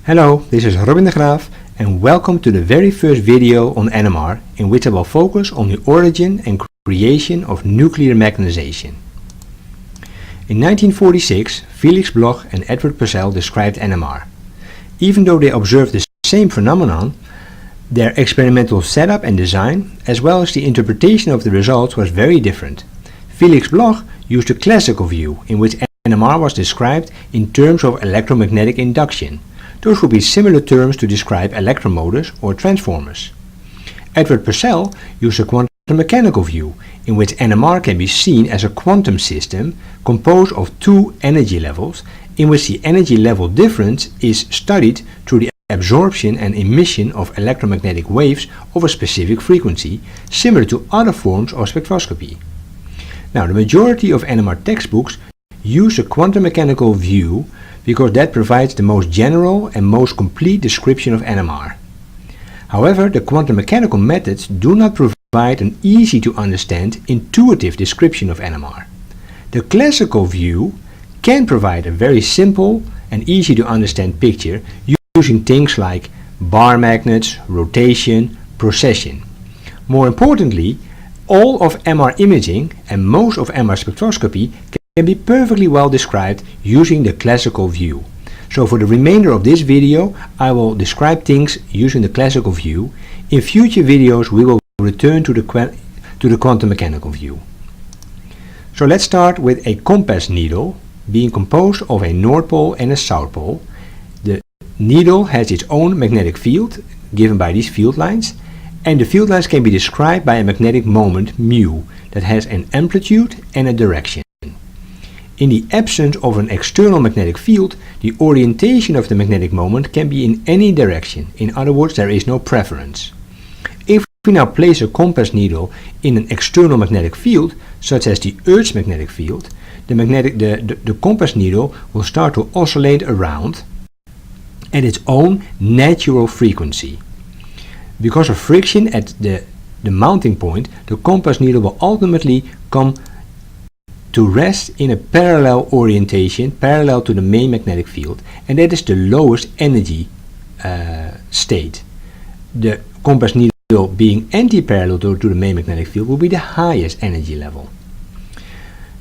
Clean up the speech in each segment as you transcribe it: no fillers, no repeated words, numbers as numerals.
Hello, this is Robin de Graaf and welcome to the very first video on NMR in which I will focus on the origin and creation of nuclear magnetization. In 1946, Felix Bloch and Edward Purcell described NMR. Even though they observed the same phenomenon, their experimental setup and design, as well as the interpretation of the results, was very different. Felix Bloch used a classical view in which NMR was described in terms of electromagnetic induction. Those would be similar terms to describe electromotors or transformers. Edward Purcell used a quantum mechanical view in which NMR can be seen as a quantum system composed of two energy levels, in which the energy level difference is studied through the absorption and emission of electromagnetic waves of a specific frequency, similar to other forms of spectroscopy. Now, the majority of NMR textbooks use a quantum mechanical view because that provides the most general and most complete description of NMR. However, the quantum mechanical methods do not provide an easy to understand intuitive description of NMR. The classical view can provide a very simple and easy to understand picture using things like bar magnets, rotation, precession. More importantly, all of MR imaging and most of MR spectroscopy can be perfectly well described using the classical view. So for the remainder of this video, I will describe things using the classical view. In future videos, we will return to the quantum mechanical view. So let's start with a compass needle being composed of a north pole and a south pole. The needle has its own magnetic field given by these field lines, and the field lines can be described by a magnetic moment mu that has an amplitude and a direction. In the absence of an external magnetic field, the orientation of the magnetic moment can be in any direction. In other words, there is no preference. If we now place a compass needle in an external magnetic field, such as the Earth's magnetic field, the compass needle will start to oscillate around at its own natural frequency. Because of friction at the mounting point, the compass needle will ultimately come to rest in a parallel orientation, parallel to the main magnetic field, and that is the lowest energy state. The compass needle being anti-parallel to the main magnetic field will be the highest energy level.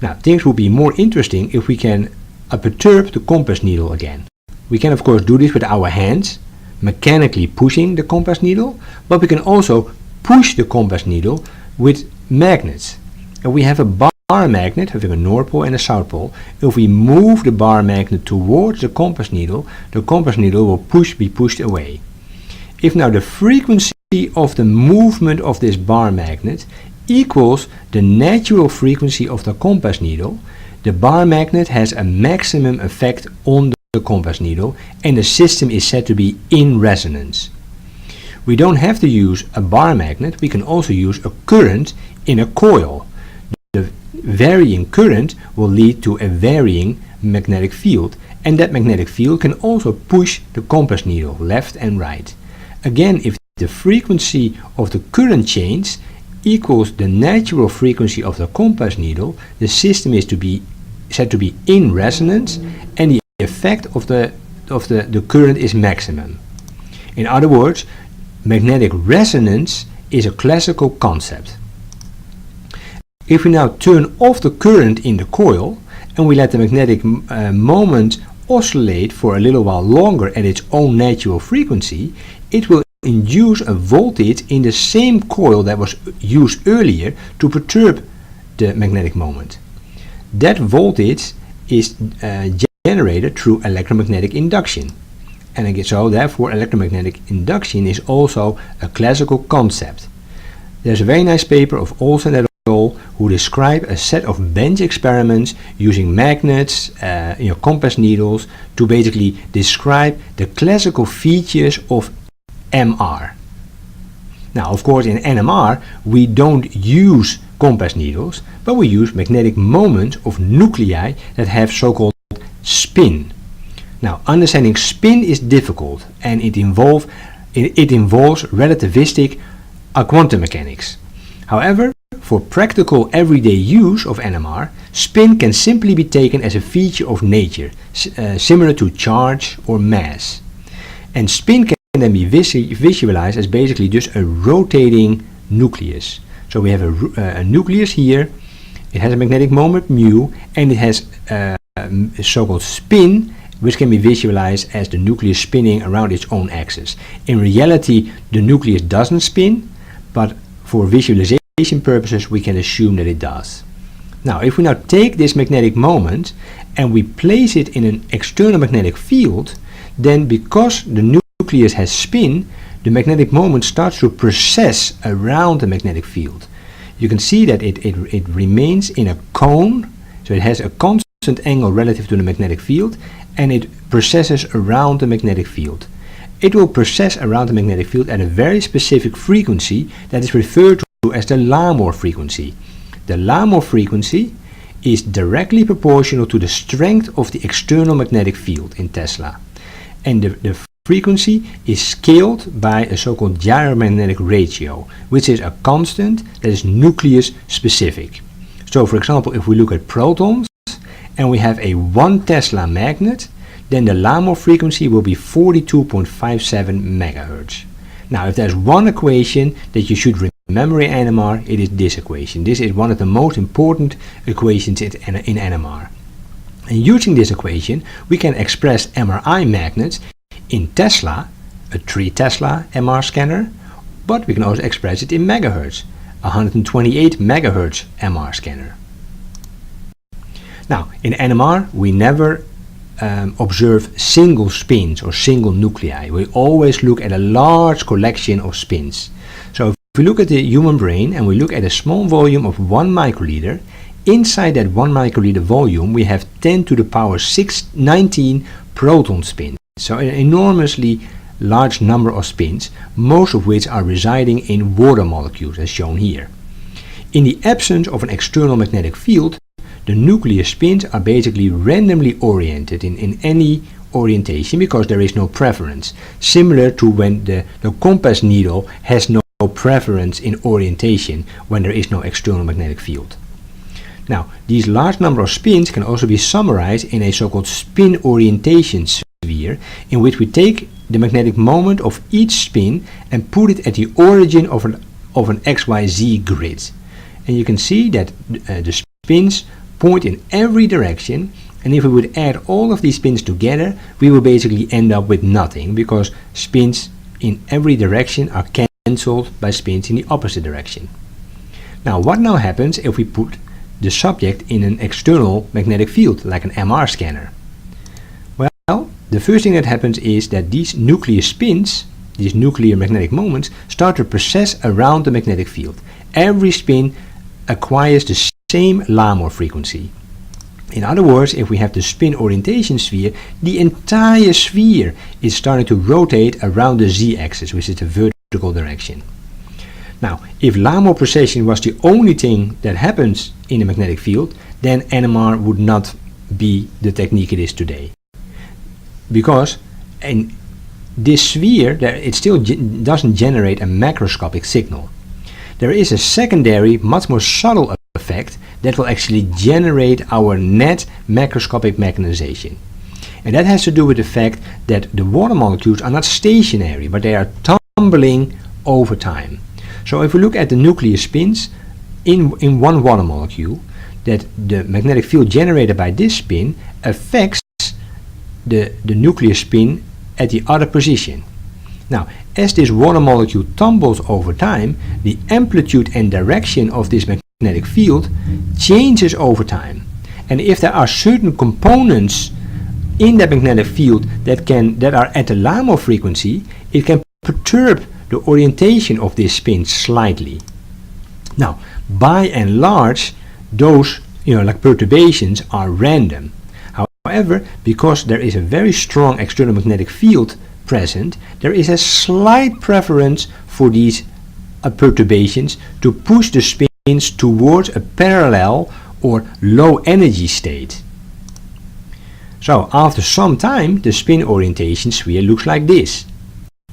Now, things will be more interesting if we can perturb the compass needle again. We can of course do this with our hands, mechanically pushing the compass needle, but we can also push the compass needle with magnets. And we have a bar magnet having a north pole and a south pole. If we move the bar magnet towards the compass needle will be pushed away. If now the frequency of the movement of this bar magnet equals the natural frequency of the compass needle, the bar magnet has a maximum effect on the compass needle and the system is said to be in resonance. We don't have to use a bar magnet, we can also use a current in a coil. The varying current will lead to a varying magnetic field, and that magnetic field can also push the compass needle left and right. Again, if the frequency of the current change equals the natural frequency of the compass needle, the system is said to be in resonance and the effect of the current is maximum. In other words, magnetic resonance is a classical concept. If we now turn off the current in the coil and we let the magnetic moment oscillate for a little while longer at its own natural frequency, it will induce a voltage in the same coil that was used earlier to perturb the magnetic moment. That voltage is generated through electromagnetic induction. And again, so therefore electromagnetic induction is also a classical concept. There's a very nice paper of Olsen et al. Who describe a set of bench experiments using magnets, compass needles, to basically describe the classical features of MR. Now, of course, in NMR we don't use compass needles, but we use magnetic moments of nuclei that have so-called spin. Now, understanding spin is difficult, and it involves relativistic quantum mechanics. However, for practical everyday use of NMR, spin can simply be taken as a feature of nature, similar to charge or mass. And spin can then be visualized as basically just a rotating nucleus. So we have a nucleus here, it has a magnetic moment mu, and it has a so-called spin, which can be visualized as the nucleus spinning around its own axis. In reality, the nucleus doesn't spin, but for visualization purposes we can assume that it does. Now, if we now take this magnetic moment and we place it in an external magnetic field, then because the nucleus has spin, the magnetic moment starts to precess around the magnetic field. You can see that it remains in a cone, so it has a constant angle relative to the magnetic field, and it precesses around the magnetic field. It will precess around the magnetic field at a very specific frequency that is referred to as the Larmor frequency. The Larmor frequency is directly proportional to the strength of the external magnetic field in Tesla. And the frequency is scaled by a so-called gyromagnetic ratio, which is a constant that is nucleus specific. So for example, if we look at protons and we have a 1 Tesla magnet, then the Larmor frequency will be 42.57 megahertz. Now, if there's one equation that you should remember in NMR, it is this equation. This is one of the most important equations in NMR. And using this equation, we can express MRI magnets in Tesla, a 3 Tesla MR scanner, but we can also express it in megahertz, 128 megahertz MR scanner. Now, in NMR, we never observe single spins or single nuclei. We always look at a large collection of spins. So if we look at the human brain and we look at a small volume of 1 microliter, inside that 1 microliter volume we have 10 to the power 19 proton spins. So an enormously large number of spins, most of which are residing in water molecules as shown here. In the absence of an external magnetic field, the nucleus spins are basically randomly oriented in any orientation because there is no preference, similar to when the compass needle has no preference in orientation when there is no external magnetic field. Now, these large number of spins can also be summarized in a so-called spin orientation sphere, in which we take the magnetic moment of each spin and put it at the origin of an XYZ grid. And you can see that the spins point in every direction, and if we would add all of these spins together, we will basically end up with nothing, because spins in every direction are cancelled by spins in the opposite direction. Now, what now happens if we put the subject in an external magnetic field, like an MR scanner? Well, the first thing that happens is that these nucleus spins, these nuclear magnetic moments, start to precess around the magnetic field. Every spin acquires the same Larmor frequency. In other words, if we have the spin orientation sphere, the entire sphere is starting to rotate around the z-axis, which is the vertical direction. Now, if Larmor precession was the only thing that happens in a magnetic field, then NMR would not be the technique it is today. Because in this sphere, it still doesn't generate a macroscopic signal. There is a secondary, much more subtle effect that will actually generate our net macroscopic magnetization. And that has to do with the fact that the water molecules are not stationary, but they are tumbling over time. So if we look at the nucleus spins in one water molecule, that the magnetic field generated by this spin affects the nucleus spin at the other position. Now, as this water molecule tumbles over time, the amplitude and direction of this magnetic field changes over time. And if there are certain components in that magnetic field that are at the Larmor frequency, it can perturb the orientation of this spin slightly. Now, by and large, those like perturbations are random. However, because there is a very strong external magnetic field present, there is a slight preference for these perturbations to push the spins towards a parallel or low energy state. So after some time, the spin orientation sphere looks like this.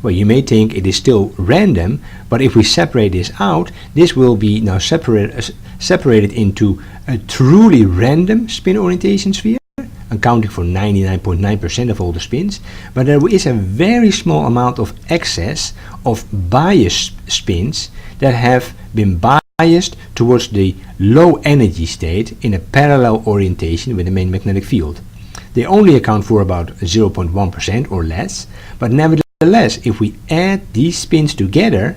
Well, you may think it is still random, but if we separate this out, this will be now separated into a truly random spin orientation sphere, accounting for 99.9% of all the spins, but there is a very small amount of excess of biased spins that have been biased towards the low energy state in a parallel orientation with the main magnetic field. They only account for about 0.1% or less, but nevertheless, if we add these spins together,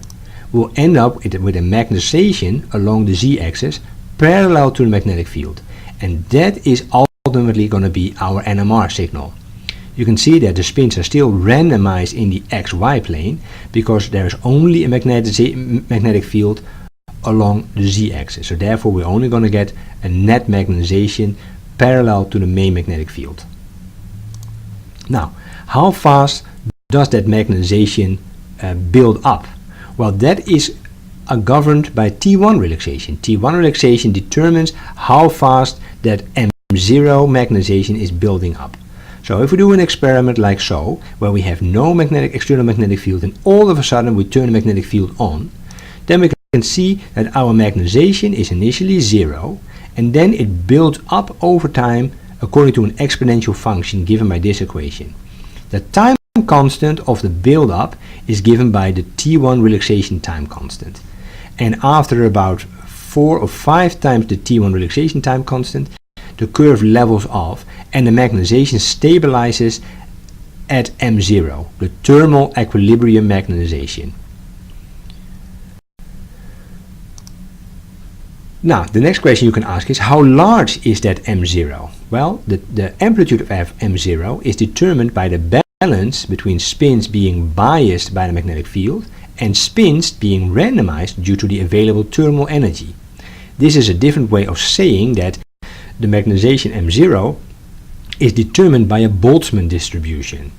we'll end up with a magnetization along the z-axis parallel to the magnetic field. And that is ultimately going to be our NMR signal. You can see that the spins are still randomized in the XY plane because there is only a magnetic field along the z-axis. So therefore we're only going to get a net magnetization parallel to the main magnetic field. Now, how fast does that magnetization build up? Well, that is governed by T1 relaxation. T1 relaxation determines how fast that M0 magnetization is building up. So if we do an experiment like so, where we have no external magnetic field and all of a sudden we turn the magnetic field on, then we can see that our magnetization is initially 0, and then it builds up over time according to an exponential function given by this equation. The time constant of the build-up is given by the T1 relaxation time constant. And after about 4 or 5 times the T1 relaxation time constant, the curve levels off and the magnetization stabilizes at M0, the thermal equilibrium magnetization. Now, the next question you can ask is, how large is that M0? Well, the amplitude of M0 is determined by the balance between spins being biased by the magnetic field and spins being randomized due to the available thermal energy. This is a different way of saying that the magnetization M0 is determined by a Boltzmann distribution.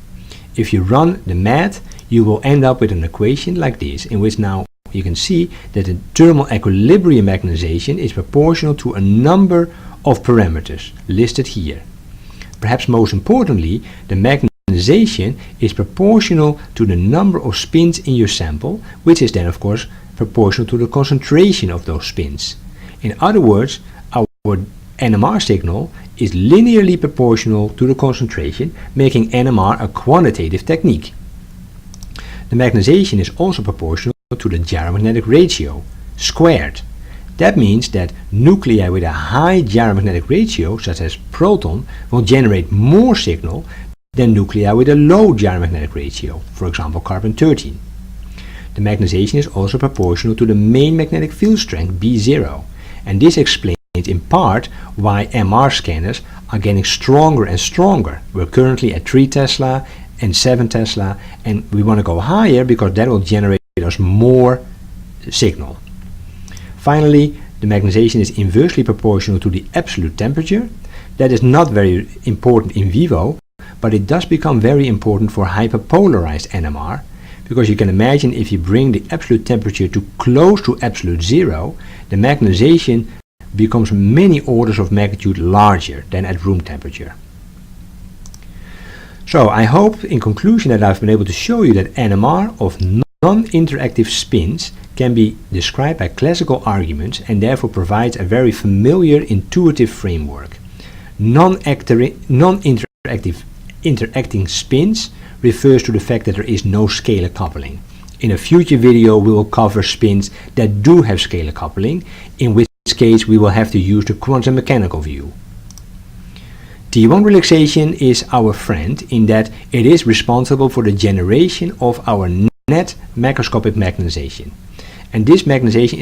If you run the math, you will end up with an equation like this, in which now you can see that the thermal equilibrium magnetization is proportional to a number of parameters listed here. Perhaps most importantly, the magnetization is proportional to the number of spins in your sample, which is then of course proportional to the concentration of those spins. In other words, our NMR signal is linearly proportional to the concentration, making NMR a quantitative technique. The magnetization is also proportional to the gyromagnetic ratio squared. That means that nuclei with a high gyromagnetic ratio, such as proton, will generate more signal than nuclei with a low gyromagnetic ratio, for example carbon-13. The magnetization is also proportional to the main magnetic field strength B0, and this explains in part why MR scanners are getting stronger and stronger. We're currently at 3 Tesla and 7 Tesla, and we want to go higher because that will generate us more signal. Finally, the magnetization is inversely proportional to the absolute temperature. That is not very important in vivo, but it does become very important for hyperpolarized NMR, because you can imagine if you bring the absolute temperature to close to absolute zero, the magnetization becomes many orders of magnitude larger than at room temperature. So I hope in conclusion that I've been able to show you that NMR of non-interactive spins can be described by classical arguments and therefore provides a very familiar intuitive framework. Interacting spins refers to the fact that there is no scalar coupling. In a future video we will cover spins that do have scalar coupling, in which case we will have to use the quantum mechanical view. T1 relaxation is our friend in that it is responsible for the generation of our net macroscopic magnetization. And this magnetization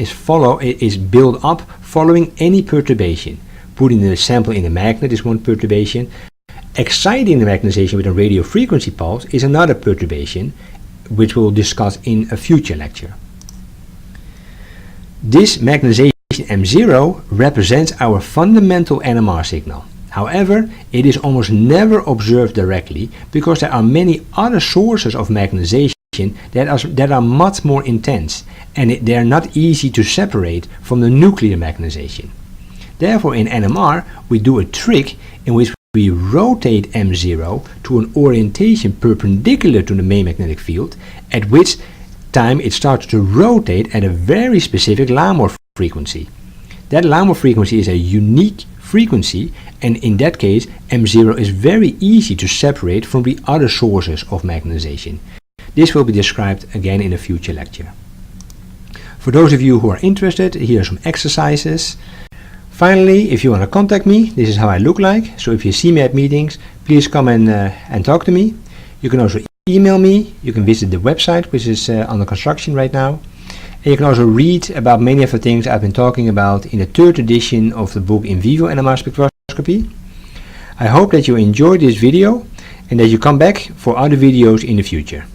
is built up following any perturbation. Putting the sample in the magnet is one perturbation. Exciting the magnetization with a radio frequency pulse is another perturbation, which we'll discuss in a future lecture. This magnetization M0 represents our fundamental NMR signal. However, it is almost never observed directly because there are many other sources of magnetization that are much more intense, and they are not easy to separate from the nuclear magnetization. Therefore, in NMR we do a trick in which we rotate M0 to an orientation perpendicular to the main magnetic field, at which time it starts to rotate at a very specific Larmor frequency. That Larmor frequency is a unique frequency, and in that case M0 is very easy to separate from the other sources of magnetization. This will be described again in a future lecture. For those of you who are interested, here are some exercises. Finally, if you want to contact me, this is how I look like. So if you see me at meetings, please come and talk to me. You can also email me. You can visit the website, which is under construction right now. And you can also read about many of the things I've been talking about in the 3rd edition of the book In Vivo NMR Spectroscopy. I hope that you enjoyed this video and that you come back for other videos in the future.